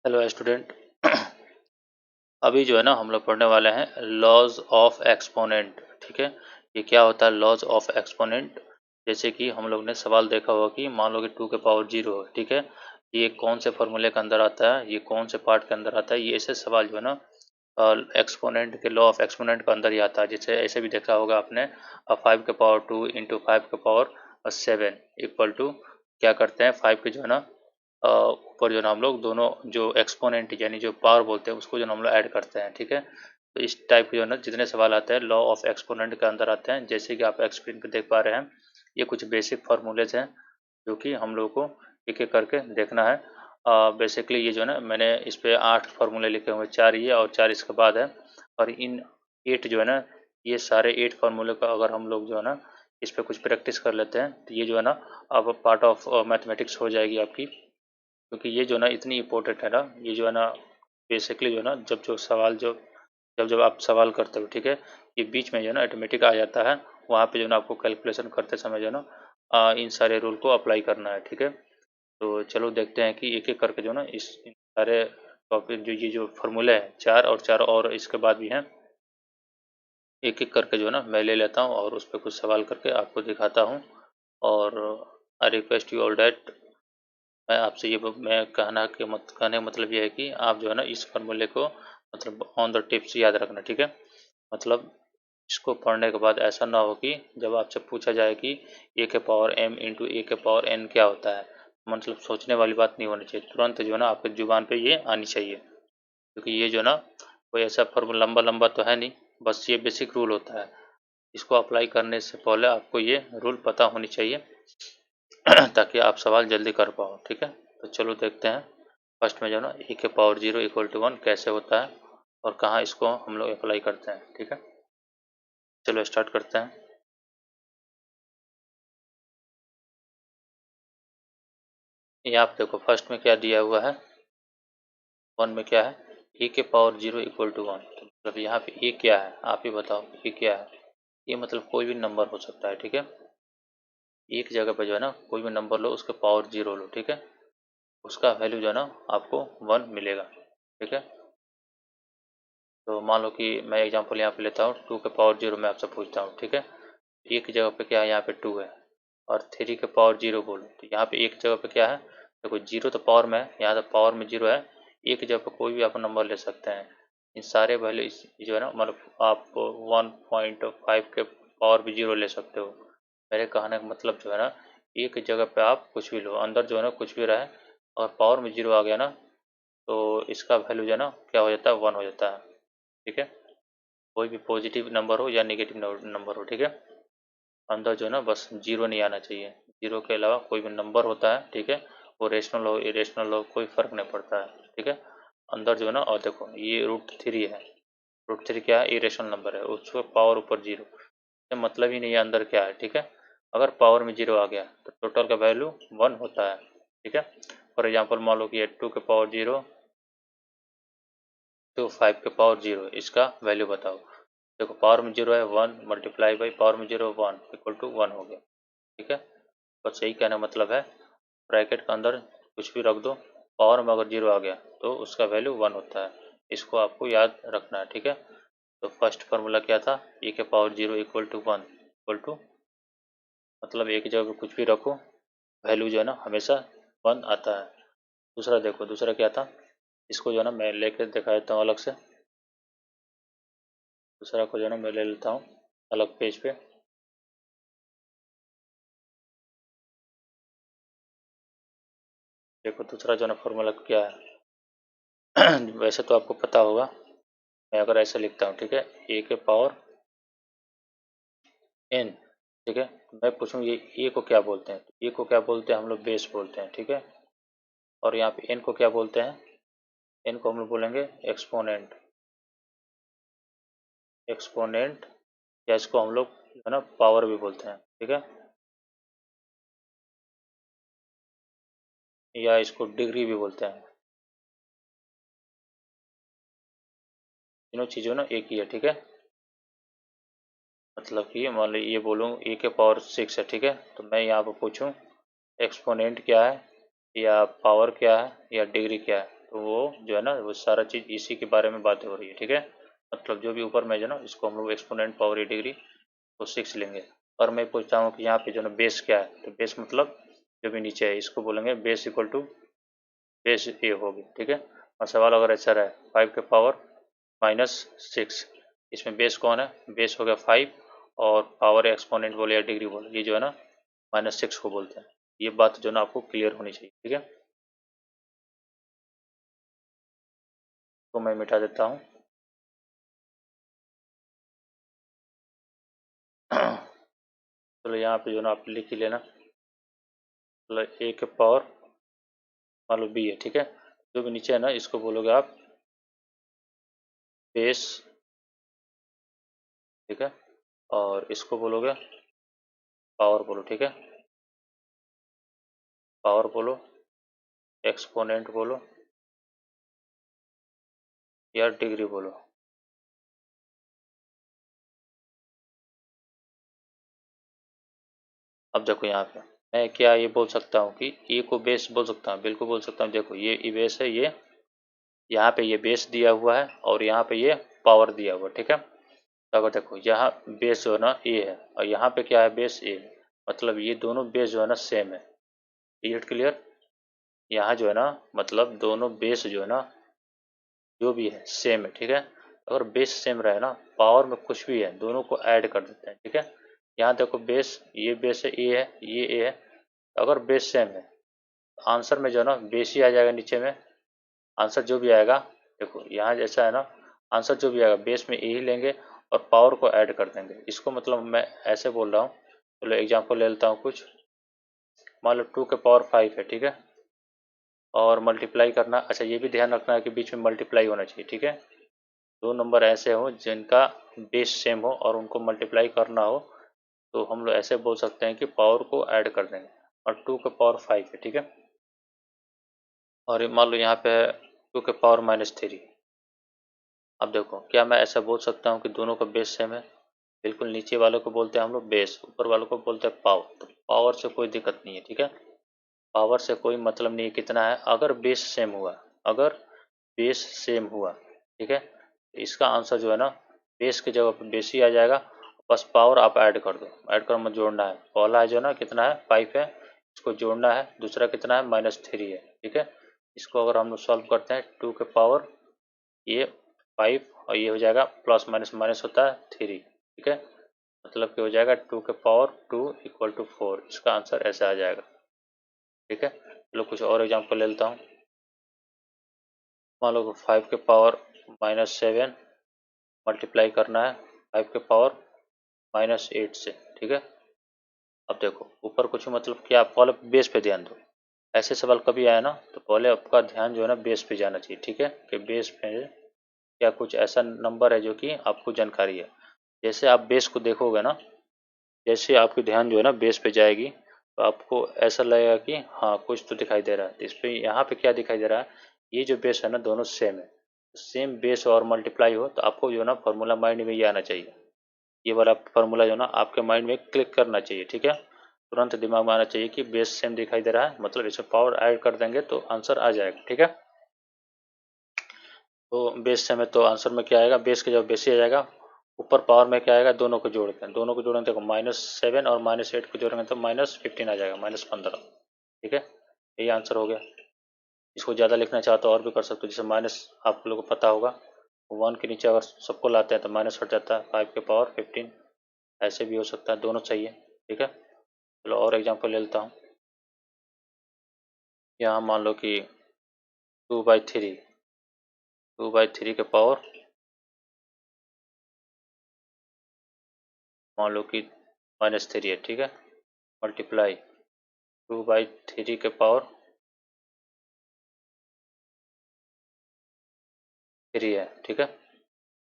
Hello student. अभी जो है ना हम लोग पढ़ने वाले हैं लॉज ऑफ एक्सपोनेंट। ठीक है, ये क्या होता है लॉज ऑफ एक्सपोनेंट। जैसे कि हम लोग ने सवाल देखा होगा कि मान लो कि 2 के पावर 0 है। ठीक है, ये कौन से फॉर्मूले के अंदर आता है, ये कौन से पार्ट के अंदर आता है, ये ऐसे सवाल जो है ना एक्सपोनेंट के लॉ ऑफ एक्सपोनेंट के अंदर ही आता है। जैसे ऐसे भी देखा होगा आपने 5 के पावर 2 इंटू 5 के पावर 7 इक्वल टू क्या करते हैं 5 के जो है ना ऊपर जो है ना हम लोग दोनों जो एक्सपोनेंट यानी जो पावर बोलते हैं उसको जो हम लोग ऐड करते हैं। ठीक है, तो इस टाइप के जो है ना जितने सवाल आते हैं लॉ ऑफ एक्सपोनेंट के अंदर आते हैं। जैसे कि आप स्क्रीन पे देख पा रहे हैं, ये कुछ बेसिक फार्मूलेज हैं जो कि हम लोग को एक एक करके देखना है। बेसिकली ये जो है ना मैंने इस पे 8 फार्मूले लिखे हुए, 4 ये और 4 इसके बाद है। और इन 8 जो है ना ये सारे 8 फार्मूले का अगर हम लोग जो है ना इस पे कुछ प्रैक्टिस कर लेते हैं तो ये जो है ना अब पार्ट ऑफ मैथमेटिक्स हो जाएगी आपकी। क्योंकि ये जो ना इतनी इम्पोर्टेंट है ना, ये जो है ना बेसिकली जो है ना जब जो सवाल जो जब जब आप सवाल करते हो, ठीक है, ये बीच में जो है ना ऑटोमेटिक आ जाता है। वहाँ पे जो है ना आपको कैलकुलेशन करते समय जो है ना इन सारे रूल को अप्लाई करना है। ठीक है, तो चलो देखते हैं कि एक एक करके जो है ना इन सारे टॉपिक जो ये जो फार्मूले हैं 4 और 4 और इसके बाद भी हैं, एक एक करके जो है ना मैं ले लेता हूँ और उस पर कुछ सवाल करके आपको दिखाता हूँ। और I request you all that, मैं आपसे ये मैं कहने का मतलब ये है कि आप जो है ना इस फार्मूले को मतलब ऑन द टिप्स याद रखना। ठीक है, मतलब इसको पढ़ने के बाद ऐसा ना हो कि जब आपसे पूछा जाए कि ए के पावर m इंटू ए के पावर n क्या होता है, मतलब सोचने वाली बात नहीं होनी चाहिए, तुरंत जो है ना आपके जुबान पे ये आनी चाहिए। क्योंकि ये जो है ना कोई ऐसा फार्मूला लंबा लंबा तो है नहीं, बस ये बेसिक रूल होता है। इसको अप्लाई करने से पहले आपको ये रूल पता होनी चाहिए ताकि आप सवाल जल्दी कर पाओ। ठीक है, तो चलो देखते हैं फर्स्ट में जो ना ए के पावर 0 इक्वल टू 1 कैसे होता है और कहाँ इसको हम लोग अप्लाई करते हैं। ठीक है, चलो स्टार्ट करते हैं। ये आप देखो फर्स्ट में क्या दिया हुआ है, 1 में क्या है ए के पावर 0 इक्वल टू 1। तो मतलब यहाँ पे ए क्या है आप ही बताओ, ए क्या है। ये मतलब कोई भी नंबर हो सकता है। ठीक है, एक जगह पे जो है ना कोई भी नंबर लो उसके पावर 0 लो। ठीक है, उसका वैल्यू जो है ना आपको 1 मिलेगा। ठीक है, तो मान लो कि मैं एग्जांपल यहाँ पे लेता हूँ 2 के पावर 0 मैं आपसे पूछता हूँ। ठीक है, एक की जगह पे क्या है यहाँ पे 2 है और 3 के पावर 0 बोलो तो यहाँ पे एक जगह पे क्या है, देखो 0 तो पावर में है, यहाँ तो पावर में 0 है। एक जगह पे कोई भी आप नंबर ले सकते हैं। इन सारे वैल्यू जो है ना मतलब आप 1.5 के पावर भी 0 ले सकते हो। मेरे कहने का मतलब जो है ना एक जगह पे आप कुछ भी लो, अंदर जो है ना कुछ भी रहे और पावर में 0 आ गया ना तो इसका वैल्यू जो है ना क्या हो जाता है 1 हो जाता है। ठीक है, कोई भी पॉजिटिव नंबर हो या नेगेटिव नंबर हो। ठीक है, अंदर जो है ना बस 0 नहीं आना चाहिए। 0 के अलावा कोई भी नंबर होता है, ठीक है, वो रेशनल हो इरेशनल हो कोई फर्क नहीं पड़ता है। ठीक है, अंदर जो है ना और देखो ये √3 है, √3 क्या है इरेशनल नंबर है, उसको पावर ऊपर 0, मतलब ही नहीं है अंदर क्या है। ठीक है, अगर पावर में 0 आ गया तो टोटल का वैल्यू 1 होता है। ठीक है, फॉर एग्जाम्पल मान लो कि 2 के पावर 0 टू 5 के पावर 0, इसका वैल्यू बताओ। देखो पावर में 0 है 1 मल्टीप्लाई बाई पावर में 0 1 इक्वल टू 1 हो गया। ठीक है, बस यही कहने का मतलब है, ब्रैकेट के अंदर कुछ भी रख दो, पावर में अगर 0 आ गया तो उसका वैल्यू 1 होता है। इसको आपको याद रखना है। ठीक है, तो फर्स्ट फार्मूला क्या था, ए के power 0 equal to 1 equal to मतलब एक जगह पे कुछ भी रखो वैल्यू जो है ना हमेशा 1 आता है। दूसरा देखो, दूसरा क्या था, इसको जो है ना मैं लेके दिखा देता हूँ अलग से। दूसरा को जो है ना मैं ले लेता हूँ अलग पेज पे। देखो दूसरा जो है ना फॉर्मूला क्या है वैसे तो आपको पता होगा, मैं अगर ऐसे लिखता हूँ, ठीक है, ए के पावर n। ठीक है, तो मैं पूछूँ ये ए को क्या बोलते हैं, ए को क्या बोलते हैं हम लोग बेस बोलते हैं। ठीक है, और यहाँ पे n को क्या बोलते हैं, n को हम लोग बोलेंगे एक्सपोनेंट। एक्सपोनेंट या इसको हम लोग है ना पावर भी बोलते हैं। ठीक है, या इसको डिग्री भी बोलते हैं। तीनों चीज़ों ना एक ही है। ठीक है, मतलब कि मान लो ये बोलूँ ए के पावर 6 है। ठीक है, तो मैं यहाँ पर पूछूँ एक्सपोनेंट क्या है या पावर क्या है या डिग्री क्या है, तो वो जो है ना वो सारा चीज़ इसी के बारे में बातें हो रही है, ठीक है। मतलब जो भी ऊपर में जो है ना इसको हम लोग एक्सपोनेंट पावर ए डिग्री तो 6 लेंगे। और मैं पूछता हूँ कि यहाँ पे जो है ना बेस क्या है, तो बेस मतलब जो भी नीचे है इसको बोलेंगे बेस इक्वल टू बेस ए होगी, ठीक है। और सवाल अगर ऐसा रहे 5 के पावर -6, इसमें बेस कौन है, बेस हो गया 5 और पावर एक्सपोनेंट बोले या डिग्री बोले ये जो है ना -6 को बोलते हैं। ये बात जो है ना आपको क्लियर होनी चाहिए, ठीक है। तो मैं मिटा देता हूँ। चलो यहाँ पे जो ना आप लिख ही लेना, मतलब ए के पावर मान लो बी है, ठीक है। जो भी नीचे है ना इसको बोलोगे आप बेस, ठीक है। और इसको बोलोगे पावर बोलो, ठीक है। पावर बोलो, एक्सपोनेंट बोलो या डिग्री बोलो। अब देखो यहाँ पे मैं क्या ये बोल सकता हूँ कि ए को बेस बोल सकता हूँ, बिल्कुल बोल सकता हूँ। देखो ये बेस है, ये यहाँ पे ये बेस दिया हुआ है और यहाँ पे ये पावर दिया हुआ है, ठीक है। तो अगर देखो यहाँ बेस जो है ना ए है और यहाँ पे क्या है बेस ए है, मतलब ये दोनों बेस जो है ना सेम है। इट क्लियर, यहाँ जो है ना मतलब दोनों बेस जो है ना जो भी है सेम है, ठीक है। अगर बेस सेम रहे ना पावर में कुछ भी है दोनों को ऐड कर देते हैं, ठीक है। यहाँ देखो बेस, ये बेस है ए है, ये ए है। अगर बेस सेम है आंसर में जो है ना बेस ही आ जाएगा नीचे में। आंसर जो भी आएगा देखो यहाँ जैसा है ना, आंसर जो भी आएगा बेस में ए ही लेंगे और पावर को ऐड कर देंगे। इसको मतलब मैं ऐसे बोल रहा हूँ, चलो एग्जांपल ले लेता हूँ कुछ। मान लो 2 के पावर 5 है, ठीक है। और मल्टीप्लाई करना, अच्छा ये भी ध्यान रखना है कि बीच में मल्टीप्लाई होना चाहिए, ठीक है। दो नंबर ऐसे हो जिनका बेस सेम हो और उनको मल्टीप्लाई करना हो तो हम लोग ऐसे बोल सकते हैं कि पावर को ऐड कर देंगे। और 2 के पावर 5 है, ठीक है। और मान लो यहाँ पे 2 के पावर -3। अब देखो क्या मैं ऐसा बोल सकता हूँ कि दोनों का बेस सेम है, बिल्कुल। नीचे वालों को बोलते हैं हम लोग बेस, ऊपर वालों को बोलते हैं पावर। तो पावर से कोई दिक्कत नहीं है, ठीक है। पावर से कोई मतलब नहीं है कितना है, अगर बेस सेम हुआ, अगर बेस सेम हुआ, ठीक है। तो इसका आंसर जो है ना बेस की जगह पर बेस ही आ जाएगा। बस पावर आप ऐड कर दो, ऐड कर मत जोड़ना है। पहला है जो ना कितना है 5 है, इसको जोड़ना है। दूसरा कितना है -3 है, ठीक है। इसको अगर हम लोग सॉल्व करते हैं 2 के पावर ये 5 और ये हो जाएगा प्लस माइनस माइनस होता है 3, ठीक है। मतलब कि हो जाएगा 2 के पावर 2 इक्वल टू 4। इसका आंसर ऐसा आ जाएगा, ठीक है। चलो कुछ और एग्जांपल ले लेता हूँ। मान लो 5 के पावर -7 मल्टीप्लाई करना है 5 के पावर -8 से, ठीक है। अब देखो ऊपर कुछ मतलब क्या, पहले बेस पे ध्यान दो। ऐसे सवाल कभी आया ना तो पहले आपका ध्यान जो है ना बेस पे जाना चाहिए, ठीक है। कि बेस पे क्या कुछ ऐसा नंबर है जो कि आपको जानकारी है। जैसे आप बेस को देखोगे ना, जैसे आपकी ध्यान जो है ना बेस पे जाएगी तो आपको ऐसा लगेगा कि हाँ कुछ तो दिखाई दे रहा है। तो इस पे यहाँ पे क्या दिखाई दे रहा है, ये जो बेस है ना दोनों सेम है। सेम बेस और मल्टीप्लाई हो तो आपको जो है ना फॉर्मूला माइंड में ये आना चाहिए। ये वाला फॉर्मूला जो है ना आपके माइंड में क्लिक करना चाहिए, ठीक है। तुरंत दिमाग में आना चाहिए कि बेस सेम दिखाई दे रहा है, मतलब इसमें पावर ऐड कर देंगे तो आंसर आ जाएगा, ठीक है। तो बेस सेम है तो आंसर में क्या आएगा, बेस के जब बेस ही आ जाएगा। ऊपर पावर में क्या आएगा, दोनों को जोड़ते हैं, दोनों को जोड़ेंगे देखो -7 और -8 को जोड़ेंगे तो -15 आ जाएगा, -15, ठीक है। यही आंसर हो गया। इसको ज़्यादा लिखना चाहो तो और भी कर सकते हो, जैसे माइनस आप लोगों को पता होगा 1 के नीचे अगर सबको लाते हैं तो माइनस हट जाता है, 5 के पावर 15। ऐसे भी हो सकता है, दोनों सही है, ठीक है। चलो और एग्जांपल ले लेता हूँ। यहाँ मान लो कि 2/3, 2/3 के पावर मान लो कि -3 है, ठीक है। मल्टीप्लाई 2/3 के पावर 3 है, ठीक है।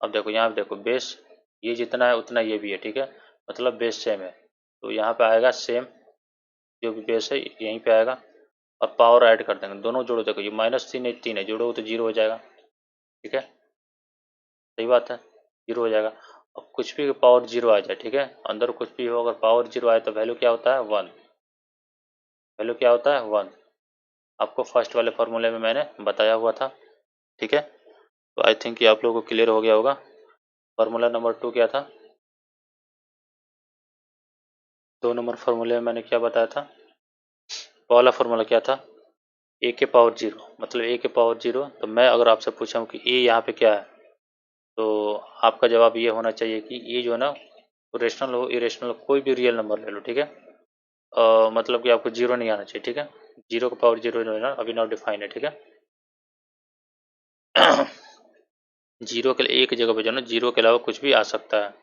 अब देखो यहाँ पे देखो बेस ये जितना है उतना ये भी है, ठीक है। मतलब बेस सेम है तो यहाँ पे आएगा सेम, जो भी बेस है यहीं पे आएगा। और पावर ऐड कर देंगे, दोनों जोड़ो। देखो ये -3 है 3 है, जोड़ो तो 0 हो जाएगा, ठीक है। सही बात है, 0 हो जाएगा। अब कुछ भी पावर 0 आ जाए, ठीक है, अंदर कुछ भी हो अगर पावर 0 आए तो वैल्यू क्या होता है 1, वैल्यू क्या होता है 1। आपको फर्स्ट वाले फॉर्मूले में मैंने बताया हुआ था, ठीक है। तो आई थिंक कि आप लोगों को क्लियर हो गया होगा। फार्मूला नंबर 2 क्या था? 2 नंबर फार्मूले में मैंने क्या बताया था? पहला फार्मूला क्या था? ए के पावर 0, मतलब ए के पावर 0। तो मैं अगर आपसे पूछा हूँ कि ए यहाँ पे क्या है, तो आपका जवाब ये होना चाहिए कि ये जो है ना, रेशनल हो इरेशनल हो, कोई भी रियल नंबर ले लो, ठीक है। मतलब कि आपको 0 नहीं आना चाहिए, ठीक है। 0 का पावर 0 जो है ना, अभी नॉट डिफाइन है, ठीक है। 0 के लिए एक जगह पे जो है ना, 0 के अलावा कुछ भी आ सकता है।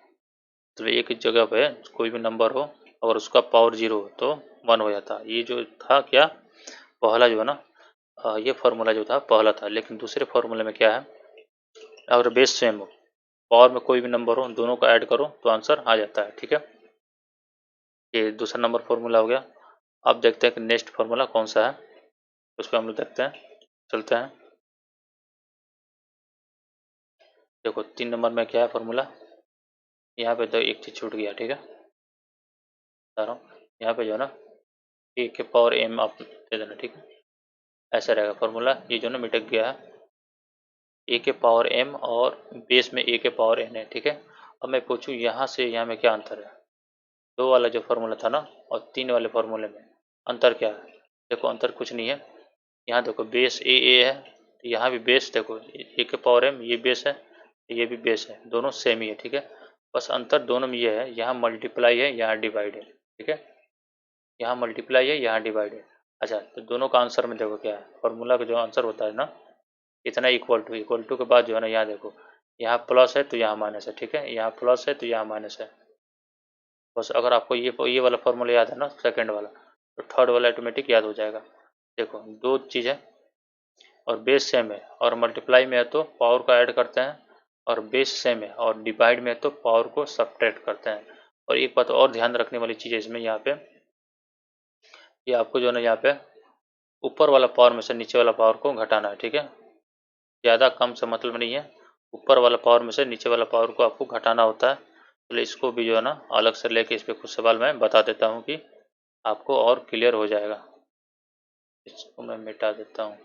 तो एक जगह पे कोई भी नंबर हो और उसका पावर 0 हो तो 1 हो जाता। ये जो था क्या, पहला जो है ना, ये फार्मूला जो था पहला था। लेकिन दूसरे फार्मूले में क्या है, अगर बेस सेम हो, पावर में कोई भी नंबर हो, दोनों को ऐड करो तो आंसर आ जाता है, ठीक है। ये दूसरा नंबर फार्मूला हो गया। अब देखते हैं कि नेक्स्ट फार्मूला कौन सा है, उस पर हम लोग देखते हैं, चलते हैं। देखो 3 नंबर में क्या है फार्मूला, यहाँ पे तो एक चीज छूट गया, ठीक है, बता रहा हूँ। यहाँ पे जो है ना, ए के पावर एम आप दे देना, ठीक है। ऐसा रहेगा फार्मूला, ये जो ना मिटक गया है। ए के पावर एम और बेस में ए के पावर एन है, ठीक है। अब मैं पूछूँ यहाँ से यहाँ में क्या अंतर है? 2 वाला जो फार्मूला था ना और 3 वाले फार्मूले में अंतर क्या है? देखो अंतर कुछ नहीं है। यहाँ देखो बेस ए है, तो यहाँ भी बेस देखो ए के पावर एम, ये बेस है, ये भी बेस है, दोनों सेम ही है, ठीक है। बस अंतर दोनों में ये है, यहाँ मल्टीप्लाई है, यहाँ डिवाइड है, ठीक है। यहाँ मल्टीप्लाई है, यहाँ डिवाइड है। अच्छा, तो दोनों का आंसर में देखो क्या है, फार्मूला का जो आंसर होता है ना, इतना इक्वल टू के बाद जो है ना, यहाँ देखो, यहाँ प्लस है तो यहाँ माइनस है, ठीक है। यहाँ प्लस है तो यहाँ माइनस है। बस अगर आपको ये वाला फार्मूला याद है ना, सेकंड वाला, तो थर्ड वाला ऑटोमेटिक याद हो जाएगा। देखो दो चीज़ है और बेस सेम है, और मल्टीप्लाई में है तो पावर को ऐड करते हैं, और बेस सेम है और डिवाइड में है तो पावर को सब्ट्रैक्ट करते हैं। और एक बात और ध्यान रखने वाली चीज़ है इसमें, यहाँ पे ये आपको जो है ना, यहाँ पे ऊपर वाला पावर में से नीचे वाला पावर को घटाना है, ठीक है। ज़्यादा कम से मतलब नहीं है, ऊपर वाला पावर में से नीचे वाला पावर को आपको घटाना होता है। तो इसको भी जो है ना अलग से लेके इस पर कुछ सवाल मैं बता देता हूँ कि आपको और क्लियर हो जाएगा। इसको मैं मिटा देता हूँ।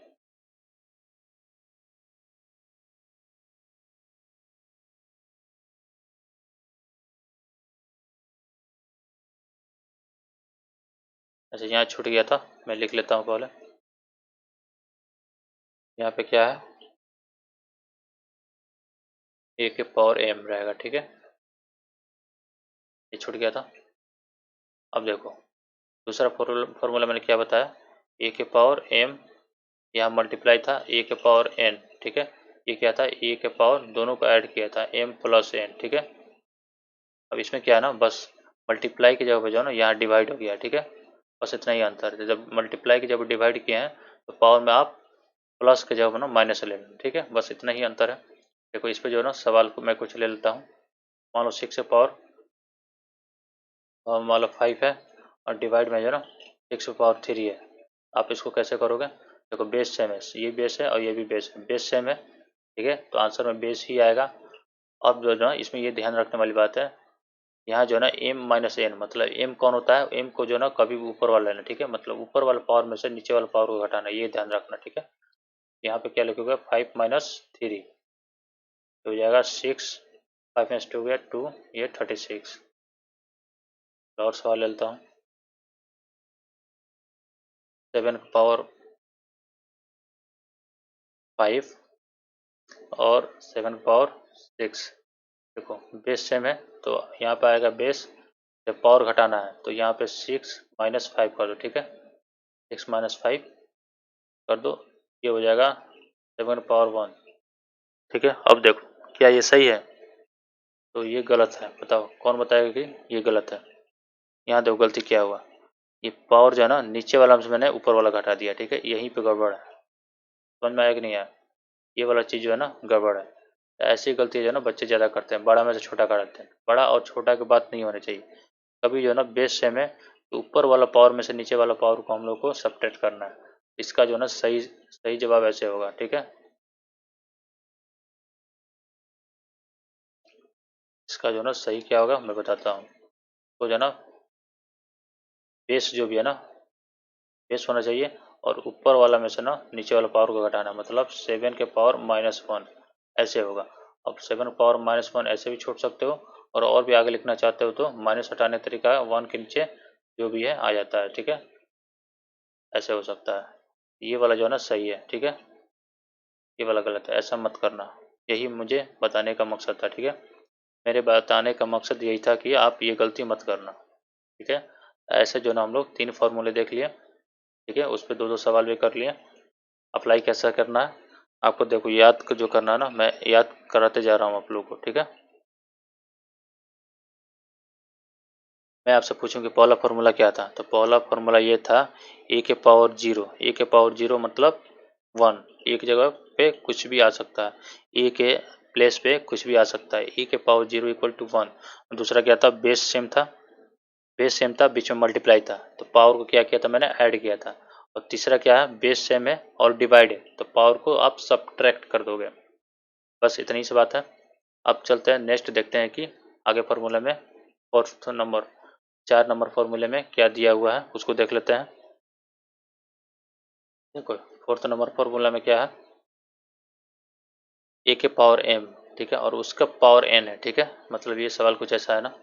अच्छा यहाँ छूट गया था, मैं लिख लेता हूँ पहले। यहाँ पे क्या है, ए के पावर एम रहेगा, ठीक है। ये छूट गया था। अब देखो दूसरा फॉर्मूला मैंने क्या बताया, ए के पावर एम, यहाँ मल्टीप्लाई था ए के पावर एन, ठीक है। ये क्या था, ए के पावर दोनों को ऐड किया था एम प्लस एन, ठीक है। अब इसमें क्या है ना, बस मल्टीप्लाई की जगह पे जो है ना, यहाँ डिवाइड हो गया, ठीक है। बस इतना ही अंतर है, जब मल्टीप्लाई की जब डिवाइड किए हैं तो पावर में आप प्लस के जगह पे ना माइनस ले लें, ठीक है। बस इतना ही अंतर है। देखो इस पे जो है ना सवाल को मैं कुछ ले लेता हूँ। मान लो 6 से पावर मान लो 5 है, और डिवाइड में जो है ना 6 से पावर 3 है। आप इसको कैसे करोगे, देखो बेस सेम है, ये बेस है और ये भी बेस है, बेस सेम है, ठीक है। तो आंसर में बेस ही आएगा। अब जो है ना इसमें ये ध्यान रखने वाली बात है, यहाँ जो है ना एम माइनस एन, मतलब एम कौन होता है, एम को जो है ना कभी भी ऊपर वाला लेना, ठीक है। मतलब ऊपर वाला पावर में से नीचे वाला पावर को घटाना, ये ध्यान रखना, ठीक है। यहाँ पे क्या लिखोगे, 5 - 3 हो जाएगा 6, 5 - 2 हो गया 2, ये 36। और सवाल ले लेता हूँ। 7 का पावर 5 और 7 का पावर 6, देखो बेस सेम है, तो यहाँ पे आएगा बेस, जब पावर घटाना है तो यहाँ पे 6 - 5 कर दो, ठीक है। 6 - 5 कर दो, ये हो जाएगा 7 पावर 1, ठीक है। अब देखो क्या ये सही है, तो ये गलत है, बताओ कौन बताएगा कि ये गलत है। यहाँ देखो गलती क्या हुआ, ये पावर जो है ना नीचे वाला से मैंने ऊपर वाला घटा दिया, ठीक है। यहीं पे गड़बड़ है, समझ में आया कि नहीं आया, ये वाला चीज़ जो है ना गड़बड़ है। ऐसी गलती जो है ना बच्चे ज़्यादा करते हैं, बड़ा में से छोटा कर देते हैं। बड़ा और छोटा की बात नहीं होनी चाहिए, कभी जो है ना बेस सेम है तो ऊपर वाला पावर में से नीचे वाला पावर को हम लोग को सब्ट्रैक्ट करना है। इसका जो है ना सही सही जवाब ऐसे होगा, ठीक है। इसका जो है ना सही क्या होगा मैं बताता हूँ। तो जो है ना बेस जो भी है ना, बेस होना चाहिए और ऊपर वाला में से ना नीचे वाला पावर को घटाना, मतलब 7 के पावर -1 ऐसे होगा। अब 7 पावर -1 ऐसे भी छोड़ सकते हो, और भी आगे लिखना चाहते हो तो माइनस हटाने का तरीका है 1 के नीचे जो भी है आ जाता है, ठीक है, ऐसे हो सकता है। ये वाला जो है ना सही है, ठीक है, ये वाला गलत है, ऐसा मत करना। यही मुझे बताने का मकसद था, ठीक है, मेरे बताने का मकसद यही था कि आप ये गलती मत करना, ठीक है। ऐसे जो ना हम लोग 3 फॉर्मूले देख लिए, ठीक है, उस पर 2-2 सवाल भी कर लिए। अप्लाई कैसा करना है आपको, देखो याद जो करना है ना, मैं याद कराते जा रहा हूँ आप लोगों को, ठीक है। मैं आपसे पूछूं कि पहला फॉर्मूला क्या था, तो पहला फॉर्मूला ये था ए के पावर 0, ए के पावर 0 मतलब 1, एक जगह पे कुछ भी आ सकता है, ए के प्लेस पे कुछ भी आ सकता है, ए के पावर 0 इक्वल टू 1। दूसरा क्या था, बेस सेम था, बेस सेम था, बीच में मल्टीप्लाई था, तो पावर को क्या किया था मैंने, ऐड किया था। और तीसरा क्या है, बेस सेम है और डिवाइड है, तो पावर को आप सब्ट्रैक्ट कर दोगे, बस इतनी सी बात है। अब चलते हैं नेक्स्ट, देखते हैं कि आगे फार्मूला में फोर्थ नंबर 4 नंबर फार्मूले में क्या दिया हुआ है, उसको देख लेते हैं। देखो फोर्थ नंबर फार्मूला में क्या है, ए के पावर एम, ठीक है, और उसका पावर एन है, ठीक है, मतलब ये सवाल कुछ ऐसा है ना,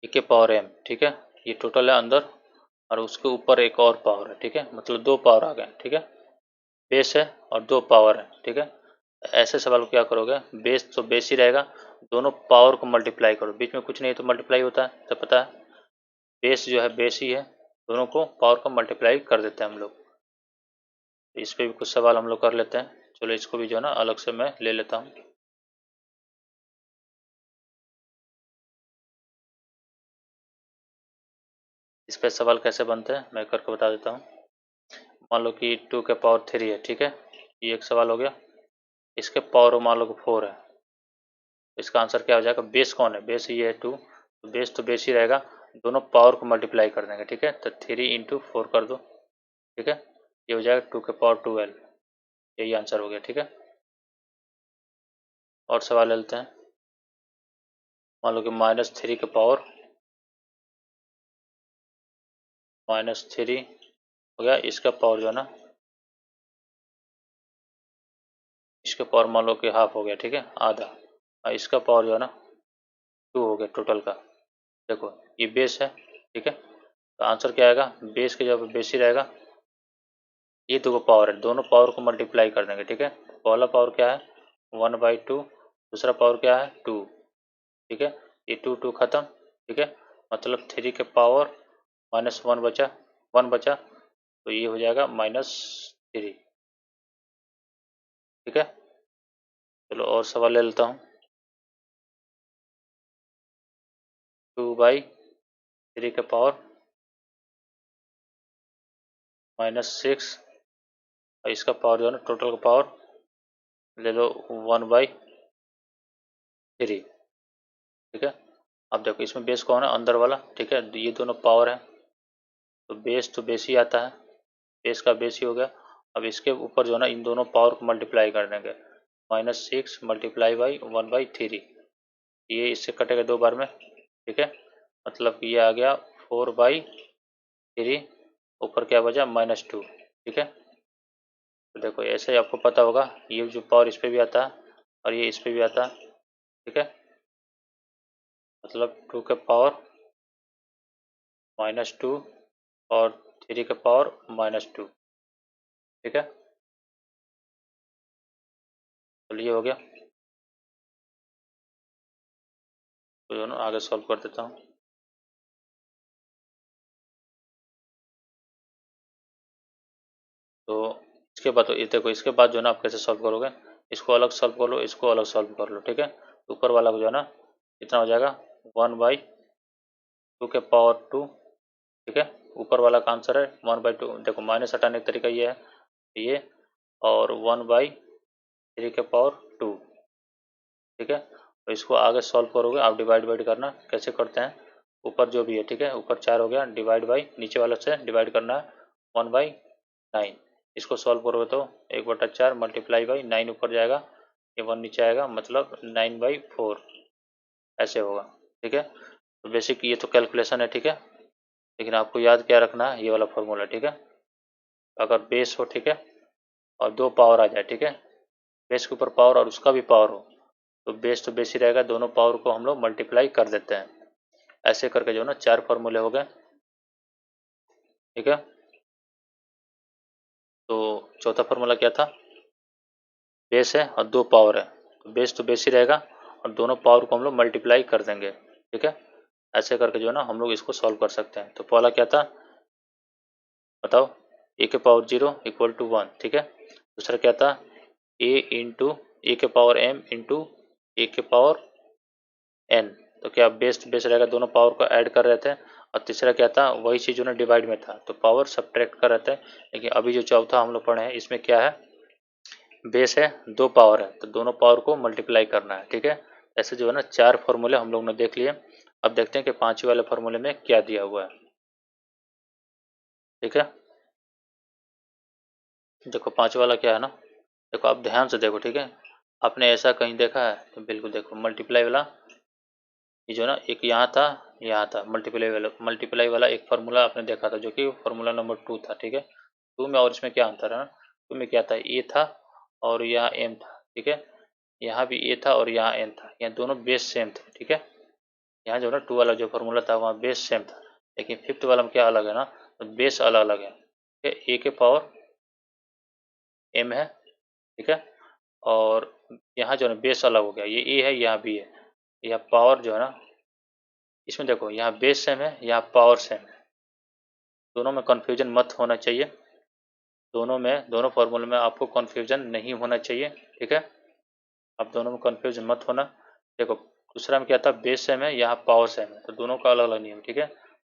ए के पावर एम, ठीक है, ये टोटल है अंदर, और उसके ऊपर एक और पावर है, ठीक है, मतलब 2 पावर आ गए, ठीक है, बेस है और 2 पावर है, ठीक है। ऐसे सवाल को क्या करोगे, बेस तो बेस ही रहेगा, दोनों पावर को मल्टीप्लाई करो, बीच में कुछ नहीं तो मल्टीप्लाई होता है, तो पता है बेस जो है बेस ही है, दोनों को पावर को मल्टीप्लाई कर देते हैं हम लोग। इस पे भी कुछ सवाल हम लोग कर लेते हैं, चलो इसको भी जो है ना अलग से मैं ले लेता हूँ। इस पे सवाल कैसे बनते हैं मैं करके बता देता हूँ। मान लो कि 2 के पावर 3 है, ठीक है, ये एक सवाल हो गया। इसके पावर मान लो कि 4 है, इसका आंसर क्या हो जाएगा, बेस कौन है, बेस ये है 2, तो बेस तो बेस ही रहेगा, दोनों पावर को मल्टीप्लाई कर देंगे, ठीक है, तो 3 इंटू 4 कर दो, ठीक है, ये हो जाएगा 2 के पावर 12, यही आंसर हो गया, ठीक है। और सवाल लेते हैं, मान लो कि -3 के पावर -3 हो गया, इसका पावर जो है ना, इसका पावर मान लो कि हाफ हो गया, ठीक है, आधा, और इसका पावर जो है ना 2 हो गया टोटल का। देखो ये बेस है, ठीक है, तो आंसर क्या आएगा, बेस के जब बेस ही रहेगा, ये दो पावर है, दोनों पावर को मल्टीप्लाई कर देंगे, ठीक है, पहला पावर क्या है 1/2, दूसरा पावर क्या है 2, ठीक है, ये 2 खत्म, ठीक है, मतलब 3 के पावर -1 बचा, 1 बचा, तो ये हो जाएगा -3, ठीक है। चलो और सवाल ले लेता हूँ, 2/3 के पावर -6, और इसका पावर जो है ना टोटल का पावर ले लो 1/3, ठीक है। अब देखो इसमें बेस कौन है, अंदर वाला, ठीक है, ये दोनों पावर है, तो बेस ही आता है, बेस का बेस ही हो गया। अब इसके ऊपर जो है ना इन दोनों पावर को मल्टीप्लाई कर देंगे, -6 मल्टीप्लाई बाई 1/3, ये इससे कटेगा 2 बार में, ठीक है, मतलब ये आ गया 4/3, ऊपर क्या बचा -2, ठीक है। तो देखो ऐसे ही आपको पता होगा, ये जो पावर इस पे भी आता है और ये इस पे भी आता है, ठीक है, मतलब 2 के पावर -2 और 3 के पावर -2, ठीक है, तो ये हो गया। तो दोनों आगे सॉल्व कर देता हूँ। तो इसके बाद तो ये देखो, इसके बाद जो है ना आप कैसे सॉल्व करोगे, इसको अलग सॉल्व कर लो, इसको अलग सॉल्व कर लो, ठीक है, तो ऊपर वाला को जो है ना कितना हो जाएगा 1/2 के पावर 2, ठीक है, ऊपर वाला का आंसर है 1/2, देखो माइनस हटाने का तरीका ये है, ये, और 1/3 के पावर 2, ठीक है, तो इसको आगे सॉल्व करोगे आप, डिवाइड बाइड करना कैसे करते हैं, ऊपर जो भी है, ठीक है, ऊपर 4 हो गया, डिवाइड बाई नीचे वाला से डिवाइड करना है 1/9, इसको सॉल्व करोगे तो 1/4 मल्टीप्लाई बाई 9 ऊपर जाएगा, ये 1 नीचे आएगा, मतलब 9/4 ऐसे होगा, ठीक है। तो बेसिक ये तो कैलकुलेशन है, ठीक है, लेकिन आपको याद क्या रखना है, ये वाला फॉर्मूला, ठीक है। अगर बेस हो, ठीक है, और 2 पावर आ जाए, ठीक है, बेस के ऊपर पावर और उसका भी पावर हो, तो बेस तो बेस ही रहेगा, दोनों पावर को हम लोग मल्टीप्लाई कर देते हैं। ऐसे करके जो है ना 4 फॉर्मूले हो गए, ठीक है। तो चौथा फॉर्मूला क्या था, बेस है और 2 पावर है, तो बेस तो बेस ही रहेगा और दोनों पावर को हम लोग मल्टीप्लाई कर देंगे, ठीक है। ऐसे करके जो है ना हम लोग इसको सॉल्व कर सकते हैं। तो पहला क्या था बताओ, ए के पावर 0 इक्वल टू 1, ठीक है। दूसरा क्या था, ए इंटू ए के पावर m इंटू ए के पावर n, तो क्या बेस तो बेस रहेगा, दोनों पावर को ऐड कर रहे थे। और तीसरा क्या था, वही चीज़ जो ना डिवाइड में था, तो पावर सब्ट्रैक्ट कर रहे थे। लेकिन अभी जो चौथा हम लोग पढ़े हैं इसमें क्या है, बेस है, 2 पावर है, तो दोनों पावर को मल्टीप्लाई करना है, ठीक है। ऐसे जो है ना 4 फॉर्मूले हम लोग ने देख लिए। अब देखते हैं कि 5वें वाले फॉर्मूले में क्या दिया हुआ है, ठीक है। देखो 5 वाला क्या है ना, देखो आप ध्यान से देखो, ठीक है। आपने ऐसा कहीं देखा है, तो बिल्कुल देखो मल्टीप्लाई वाला, ये जो ना एक यहाँ था मल्टीप्लाई वाला एक फार्मूला आपने देखा था, जो कि फार्मूला नंबर 2 था, ठीक है। 2 में और इसमें क्या अंतर है ना, 2 में क्या था, ए था और यहाँ एम था, ठीक है। यहाँ भी ए था और यहाँ एन था, यहाँ दोनों बेस सेम थे, ठीक है। यहाँ जो ना 2 वाला जो फार्मूला था वहाँ बेस सेम था, लेकिन 5th वाला में क्या अलग है ना, तो बेस अलग अलग है, ठीक है। ए के पावर एम है, ठीक है, और यहाँ जो है बेस अलग हो गया, ये ए है यहाँ बी है। यह पावर जो है ना, इसमें देखो यहाँ बेस सेम है, यहाँ पावर सेम है, दोनों में कन्फ्यूजन मत होना चाहिए, दोनों फार्मूले में आपको कन्फ्यूजन नहीं होना चाहिए, ठीक है। आप दोनों में कन्फ्यूजन मत होना। देखो दूसरा में क्या था, बेस सेम है, यहाँ पावर सेम है, तो दोनों का अलग अलग नियम, ठीक है।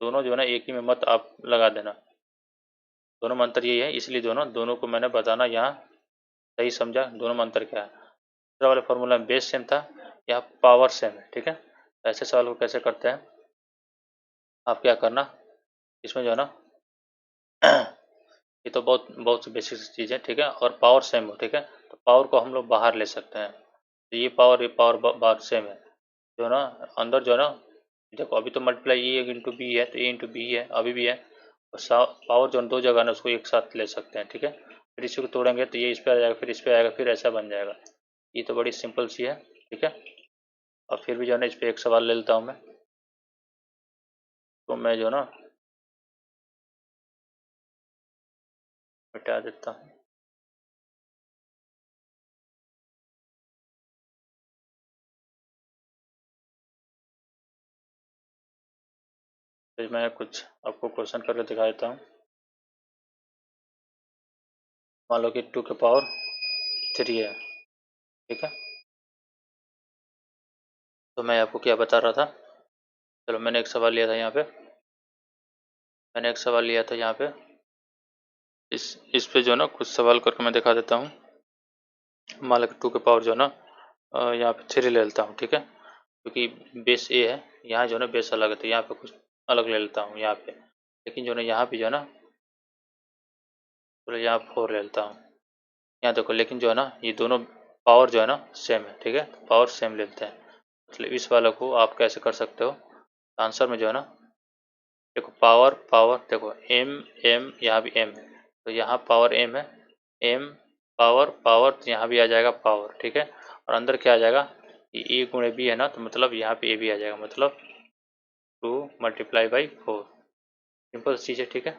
दोनों जो है ना एक ही में मत आप लगा देना, दोनों में अंतर यही है, इसलिए दोनों को मैंने बताना यहाँ सही समझा, दोनों में अंतर क्या है। दूसरा वाले फार्मूला में बेस सेम था, यहाँ पावर सेम है, ठीक है। ऐसे सवाल को कैसे करते हैं, आप क्या करना, इसमें जो है ना ये तो बहुत बहुत बेसिक चीज़ है, ठीक है, और पावर सेम हो, ठीक है, तो पावर को हम लोग बाहर ले सकते हैं, तो ये पावर बाहर सेम है, जो है ना अंदर जो है ना, देखो अभी तो मल्टीप्लाई ए इंटू बी है, तो ए इंटू बी है अभी भी है, और पावर जो दो जगह ना उसको एक साथ ले सकते हैं, ठीक है। फिर इसी को तोड़ेंगे तो ये इस पर आ जाएगा, फिर इस पर आएगा, फिर ऐसा बन जाएगा। ये तो बड़ी सिंपल सी है, ठीक है। और फिर भी जो है ना इस पर एक सवाल ले लेता हूँ मैं, तो मैं जो है ना मिटा देता हूँ। फिर मैं कुछ आपको क्वेश्चन करके दिखा देता हूँ। मान लो कि 2 के पावर 3 है, ठीक है। तो मैं आपको क्या बता रहा था, चलो मैंने एक सवाल लिया था यहाँ पे, इस पे जो है ना कुछ सवाल करके मैं दिखा देता हूँ। मान लो कि 2 के पावर जो है ना यहाँ पे 3 ले लेता हूँ, ठीक है, क्योंकि बेस ए है, यहाँ जो है ना बेस अलग है, तो यहाँ पे कुछ अलग ले लेता हूँ यहाँ पे, लेकिन जो है ना यहाँ भी जो है ना, चलो यहाँ 4 ले लेता हूँ, यहाँ देखो, लेकिन जो है ना ये दोनों पावर जो है ना सेम है, ठीक है, पावर सेम ले लेते हैं। मतलब इस वाले को आप कैसे कर सकते हो, आंसर में जो है ना, देखो पावर पावर देखो एम एम यहाँ भी एम है, तो यहाँ पावर एम है, एम पावर पावर, तो यहाँ भी आ जाएगा पावर, ठीक है। और अंदर क्या आ जाएगा, ये ए गुणे बी है ना, तो मतलब यहाँ पे ए भी आ जाएगा, मतलब 2 मल्टीप्लाई बाई 4, सिंपल चीज़ है, ठीक है।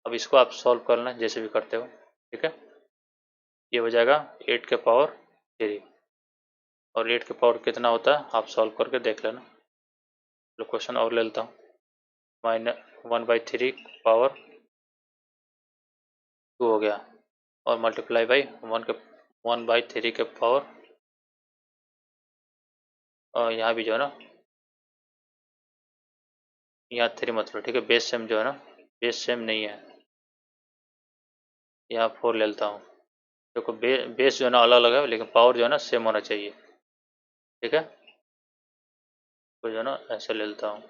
अब इसको आप सॉल्व कर लेना जैसे भी करते हो, ठीक है। ये हो जाएगा 8 के पावर 3, और 8 के पावर कितना होता है आप सॉल्व करके देख लेना। चलो क्वेश्चन और ले लेता हूँ, -1/3 पावर 2 हो गया, और मल्टीप्लाई बाई 1/3 के पावर, और यहाँ भी जो है ना यहाँ 3 मतलब, ठीक है, बेस सेम जो है ना बेस सेम नहीं है, यहाँ 4 ले लेता हूँ। देखो बेस जो है ना अलग अलग है, लेकिन पावर जो है ना सेम होना चाहिए, ठीक है। तो जो है ना ऐसे ले लेता हूँ,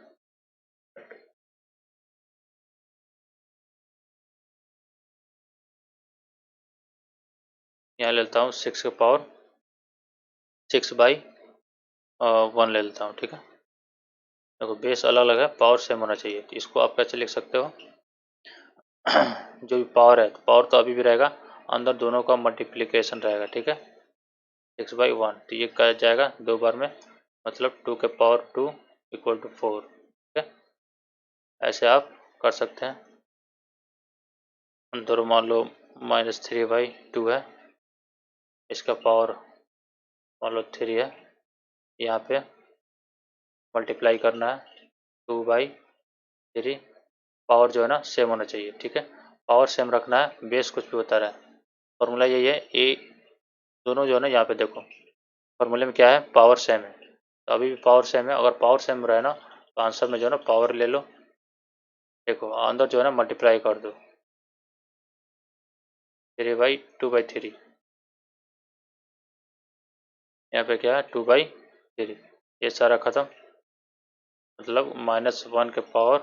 यहाँ ले लेता हूँ 6 के पावर 6/1 ले लेता हूँ, ठीक है। देखो बेस अलग अलग है, पावर सेम होना चाहिए, तो इसको आप कैसे लिख सकते हो, जो भी पावर है, तो पावर तो अभी भी रहेगा, अंदर दोनों का मल्टीप्लिकेशन रहेगा, ठीक है। 6/1, तो ये क्या जाएगा 2 बार में, मतलब 2 के पावर 2 इक्वल टू 4, ठीक है। ऐसे आप कर सकते हैं। अंदर मान लो -3/2 है, इसका पावर मान लो 3 है, यहाँ पे मल्टीप्लाई करना है 2/3, पावर जो है ना सेम होना चाहिए, ठीक है। पावर सेम रखना है, बेस कुछ भी होता रहे। फॉर्मूला यही है, ए दोनों जो है ना, यहाँ पे देखो फॉर्मूले में क्या है, पावर सेम है, तो अभी भी पावर सेम है। अगर पावर सेम रहे ना, तो आंसर में जो है ना पावर ले लो, देखो अंदर जो है ना मल्टीप्लाई कर दो, 3/2/3, यहाँ पे क्या है 2/3, ये सारा खत्म, मतलब -1 के पावर